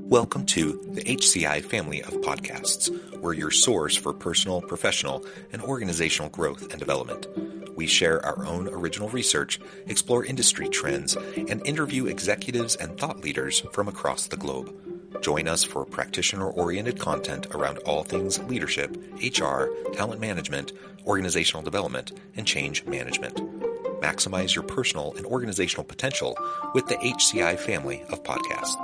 Welcome to the HCI family of podcasts. We're your source for personal, professional, and organizational growth and development. We share our own original research, explore industry trends, and interview executives and thought leaders from across the globe. Join us for practitioner-oriented content around all things leadership, HR, talent management, organizational development, and change management. Maximize your personal and organizational potential with the HCI family of podcasts.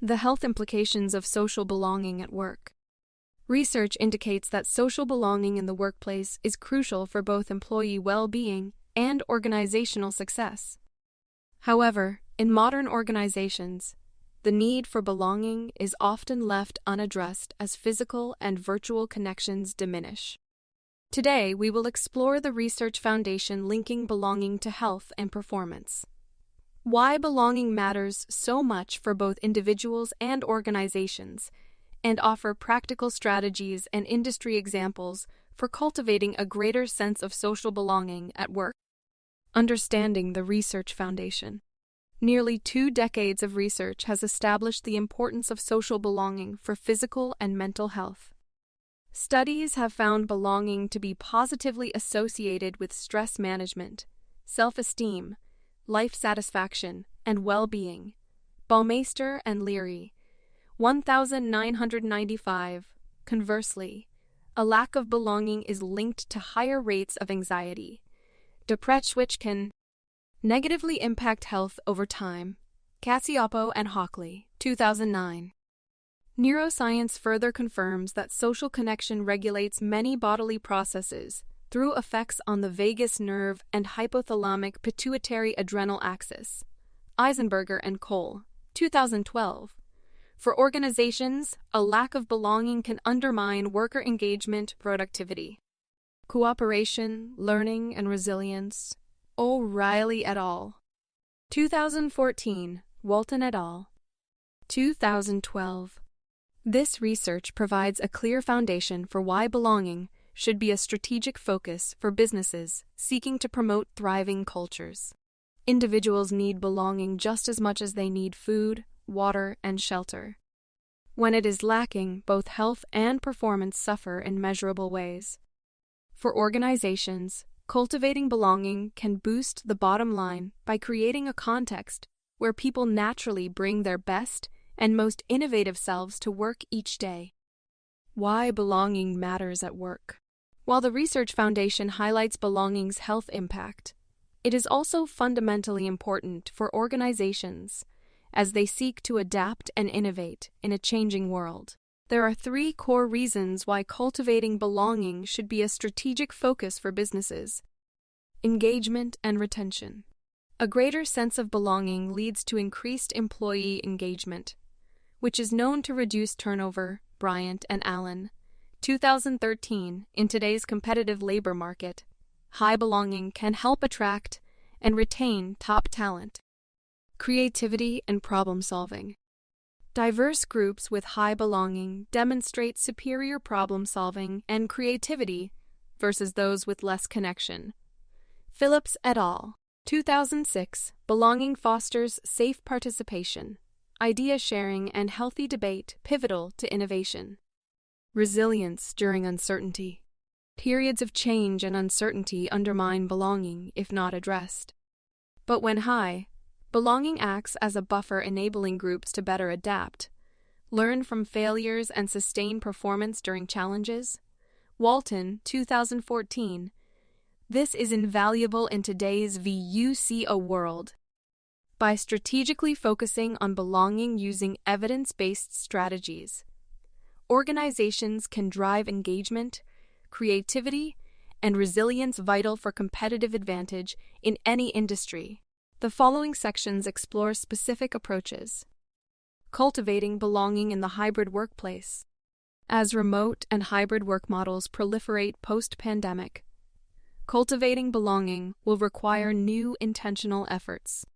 The health implications of social belonging at work. Research indicates that social belonging in the workplace is crucial for both employee well-being and organizational success. However, in modern organizations, the need for belonging is often left unaddressed as physical and virtual connections diminish. Today, we will explore the research foundation linking belonging to health and performance. Why belonging matters so much for both individuals and organizations, and offer practical strategies and industry examples for cultivating a greater sense of social belonging at work. Understanding the research foundation. Nearly 2 decades of research has established the importance of social belonging for physical and mental health. Studies have found belonging to be positively associated with stress management, self-esteem, life satisfaction, and well-being. Baumeister and Leary, 1995. Conversely, a lack of belonging is linked to higher rates of anxiety, depression, which can negatively impact health over time. Cacioppo and Hockley, 2009. Neuroscience further confirms that social connection regulates many bodily processes through effects on the vagus nerve and hypothalamic pituitary adrenal axis. Eisenberger and Cole, 2012. For organizations, a lack of belonging can undermine worker engagement, productivity, cooperation, learning, and resilience. O'Reilly et al. 2014, Walton et al. 2012. This research provides a clear foundation for why belonging should be a strategic focus for businesses seeking to promote thriving cultures. Individuals need belonging just as much as they need food, water, and shelter. When it is lacking, both health and performance suffer in measurable ways. For organizations, cultivating belonging can boost the bottom line by creating a context where people naturally bring their best and most innovative selves to work each day. Why belonging matters at work. While the Research Foundation highlights belonging's health impact, it is also fundamentally important for organizations as they seek to adapt and innovate in a changing world. There are 3 core reasons why cultivating belonging should be a strategic focus for businesses. Engagement and retention. A greater sense of belonging leads to increased employee engagement, which is known to reduce turnover. Bryant and Allen, 2013. In today's competitive labor market, high belonging can help attract and retain top talent. Creativity and problem solving. Diverse groups with high belonging demonstrate superior problem solving and creativity versus those with less connection. Phillips et al. 2006. Belonging fosters safe participation, idea sharing, and healthy debate, pivotal to innovation. Resilience during uncertainty. Periods of change and uncertainty undermine belonging if not addressed. But when high, belonging acts as a buffer, enabling groups to better adapt, learn from failures, and sustain performance during challenges. Walton, 2014. This is invaluable in today's VUCA world. By strategically focusing on belonging using evidence-based strategies, organizations can drive engagement, creativity, and resilience vital for competitive advantage in any industry. The following sections explore specific approaches. Cultivating belonging in the hybrid workplace. As remote and hybrid work models proliferate post-pandemic, cultivating belonging will require new intentional efforts.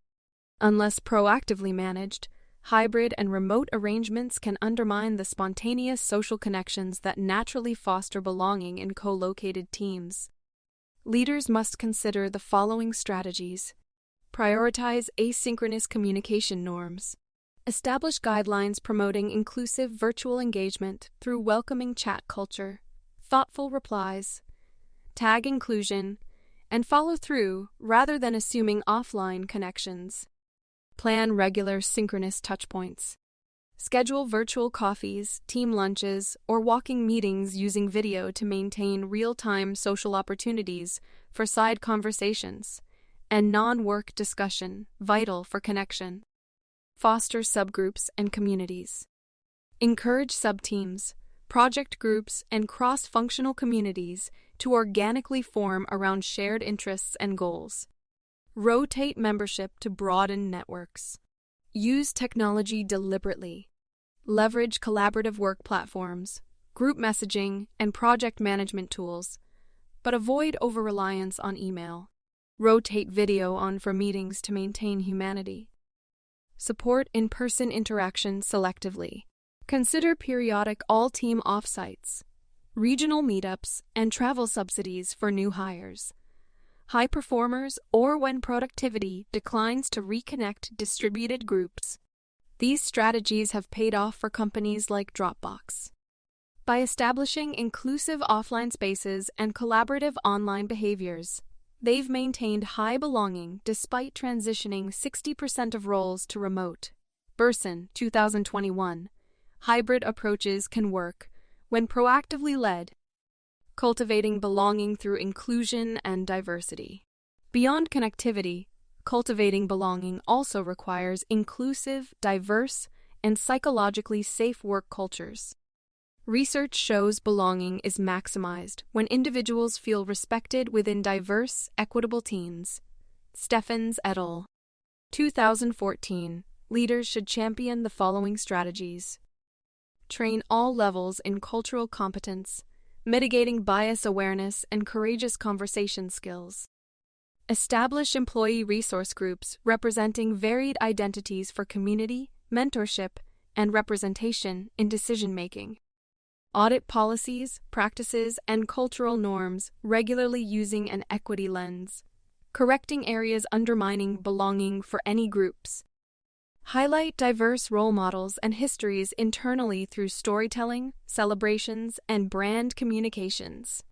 Unless proactively managed, Hybrid and remote arrangements can undermine the spontaneous social connections that naturally foster belonging in co-located teams. Leaders must consider the following strategies. Prioritize asynchronous communication norms. Establish guidelines promoting inclusive virtual engagement through welcoming chat culture, thoughtful replies, tag inclusion, and follow through rather than assuming offline connections. Plan regular synchronous touchpoints. Schedule virtual coffees, team lunches, or walking meetings using video to maintain real-time social opportunities for side conversations and non-work discussion, vital for connection. Foster subgroups and communities. Encourage subteams, project groups, and cross-functional communities to organically form around shared interests and goals. Rotate membership to broaden networks. Use technology deliberately. Leverage collaborative work platforms, group messaging, and project management tools, but avoid over-reliance on email. Rotate video on for meetings to maintain humanity. Support in-person interaction selectively. Consider periodic all-team offsites, regional meetups, and travel subsidies for new hires. High performers or when productivity declines to reconnect distributed groups. These strategies have paid off for companies like Dropbox. By establishing inclusive offline spaces and collaborative online behaviors, they've maintained high belonging despite transitioning 60% of roles to remote. Burson, 2021. Hybrid approaches can work when proactively led. Cultivating belonging through inclusion and diversity. Beyond connectivity, cultivating belonging also requires inclusive, diverse, and psychologically safe work cultures. Research shows belonging is maximized when individuals feel respected within diverse, equitable teams. Steffens et al. 2014. Leaders should champion the following strategies. Train all levels in cultural competence, mitigating bias awareness, and courageous conversation skills. Establish employee resource groups representing varied identities for community, mentorship, and representation in decision-making. Audit policies, practices, and cultural norms regularly using an equity lens, correcting areas undermining belonging for any groups. Highlight diverse role models and histories internally through storytelling, celebrations, and brand communications.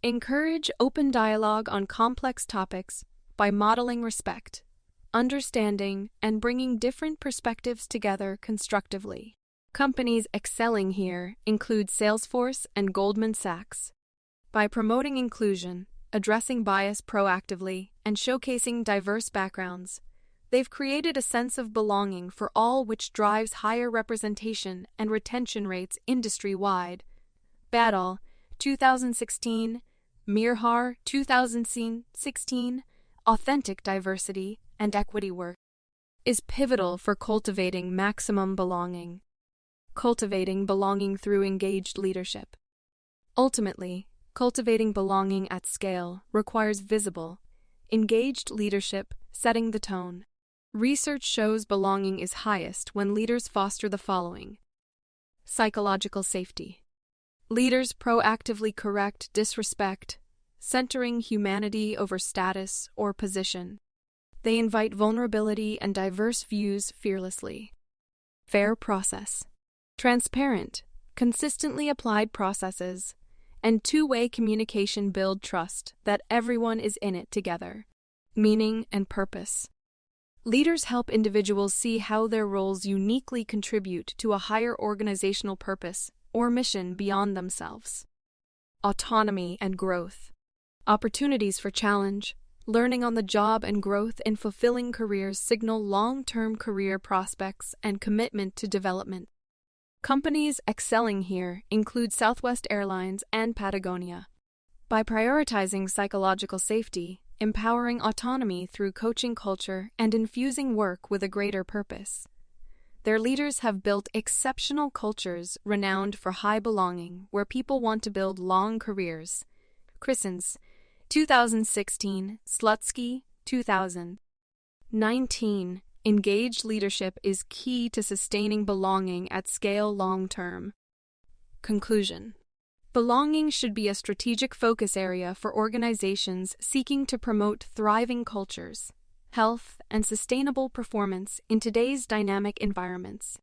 Encourage open dialogue on complex topics by modeling respect, understanding, and bringing different perspectives together constructively. Companies excelling here include Salesforce and Goldman Sachs. By promoting inclusion, addressing bias proactively, and showcasing diverse backgrounds, they've created a sense of belonging for all, which drives higher representation and retention rates industry-wide. Badal, 2016, Mirhar, 2016, authentic diversity and equity work is pivotal for cultivating maximum belonging. Cultivating belonging through engaged leadership. Ultimately, cultivating belonging at scale requires visible, engaged leadership setting the tone. Research shows belonging is highest when leaders foster the following. Psychological safety. Leaders proactively correct disrespect, centering humanity over status or position. They invite vulnerability and diverse views fearlessly. Fair process. Transparent, consistently applied processes, and two-way communication build trust that everyone is in it together. Meaning and purpose. Leaders help individuals see how their roles uniquely contribute to a higher organizational purpose or mission beyond themselves. Autonomy and growth. Opportunities for challenge, learning on the job, and growth in fulfilling careers signal long-term career prospects and commitment to development. Companies excelling here include Southwest Airlines and Patagonia. By prioritizing psychological safety, empowering autonomy through coaching culture, and infusing work with a greater purpose, their leaders have built exceptional cultures renowned for high belonging where people want to build long careers. Christens, 2016, Slutsky, 2019. Engaged leadership is key to sustaining belonging at scale long-term. Conclusion. Belonging should be a strategic focus area for organizations seeking to promote thriving cultures, health, and sustainable performance in today's dynamic environments.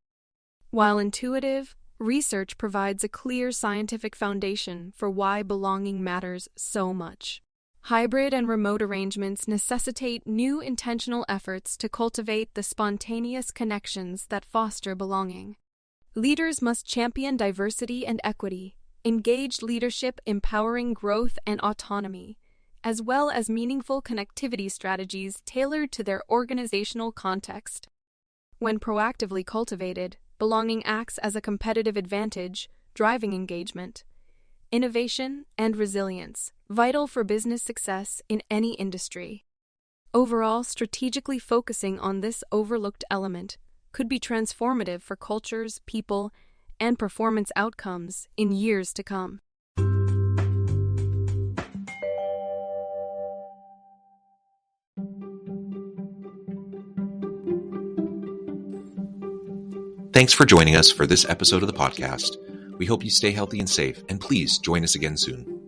While intuitive, research provides a clear scientific foundation for why belonging matters so much. Hybrid and remote arrangements necessitate new intentional efforts to cultivate the spontaneous connections that foster belonging. Leaders must champion diversity and equity, engaged leadership empowering growth and autonomy, as well as meaningful connectivity strategies tailored to their organizational context. When proactively cultivated, belonging acts as a competitive advantage, driving engagement, innovation, and resilience, vital for business success in any industry. Overall, strategically focusing on this overlooked element could be transformative for cultures, people, and performance outcomes in years to come. Thanks for joining us for this episode of the podcast. We hope you stay healthy and safe, and please join us again soon.